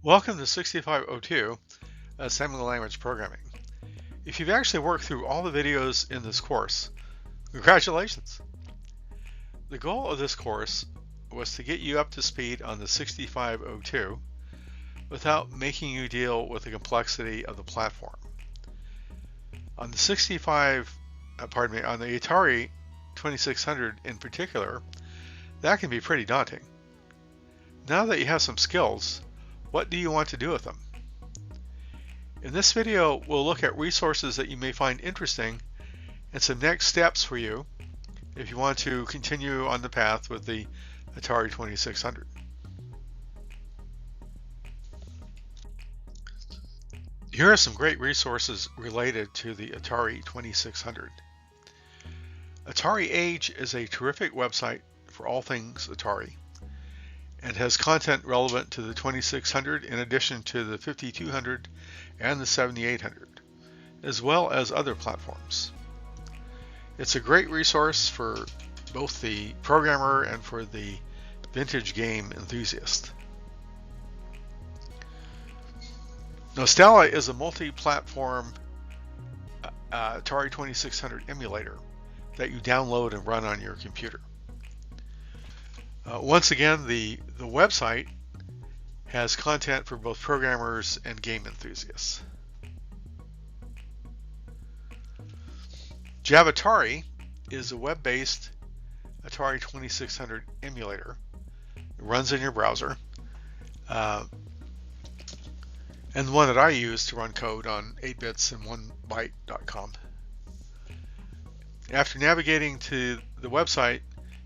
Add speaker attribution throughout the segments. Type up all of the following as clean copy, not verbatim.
Speaker 1: Welcome to 6502 Assembly Language Programming. If you've actually worked through all the videos in this course, congratulations! The goal of this course was to get you up to speed on the 6502 without making you deal with the complexity of the platform. On the on the Atari 2600 in particular, that can be pretty daunting. Now that you have some skills, what do you want to do with them? In this video, we'll look at resources that you may find interesting and some next steps for you if you want to continue on the path with the Atari 2600. Here are some great resources related to the Atari 2600. Atari Age is a terrific website for all things Atari, and has content relevant to the 2600 in addition to the 5200 and the 7800, as well as other platforms. It's a great resource for both the programmer and for the vintage game enthusiast. Nostella is a multi-platform Atari 2600 emulator that you download and run on your computer. Once again, the website has content for both programmers and game enthusiasts. Javatari is a web-based Atari 2600 emulator. It runs in your browser, and the one that I use to run code on 8bits and Multibyte.com. After navigating to the website,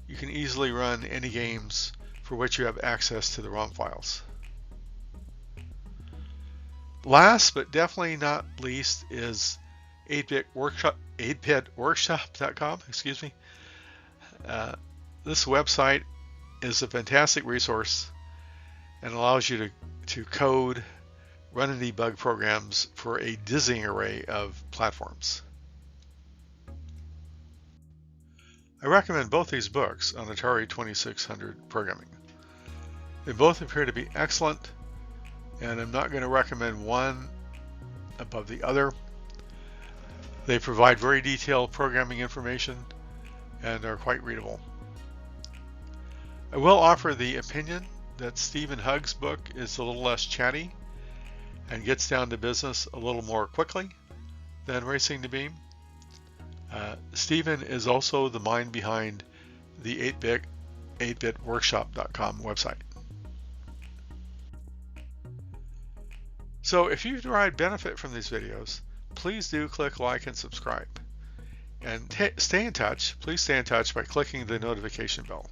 Speaker 1: you can easily run any games for which you have access to the ROM files. Last but definitely not least is 8bitworkshop.com. Excuse me. This website is a fantastic resource and allows you to code, run and debug programs for a dizzying array of platforms. I recommend both these books on Atari 2600 programming. They both appear to be excellent, and I'm not going to recommend one above the other. They provide very detailed programming information and are quite readable. I will offer the opinion that Stephen Hugg's book is a little less chatty and gets down to business a little more quickly than Racing the Beam. Stephen is also the mind behind the 8bitworkshop.com website. So if you derive benefit from these videos, please do click like and subscribe. And stay in touch. Please stay in touch by clicking the notification bell.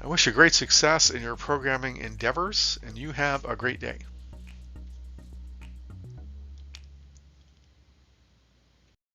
Speaker 1: I wish you great success in your programming endeavors, and you have a great day.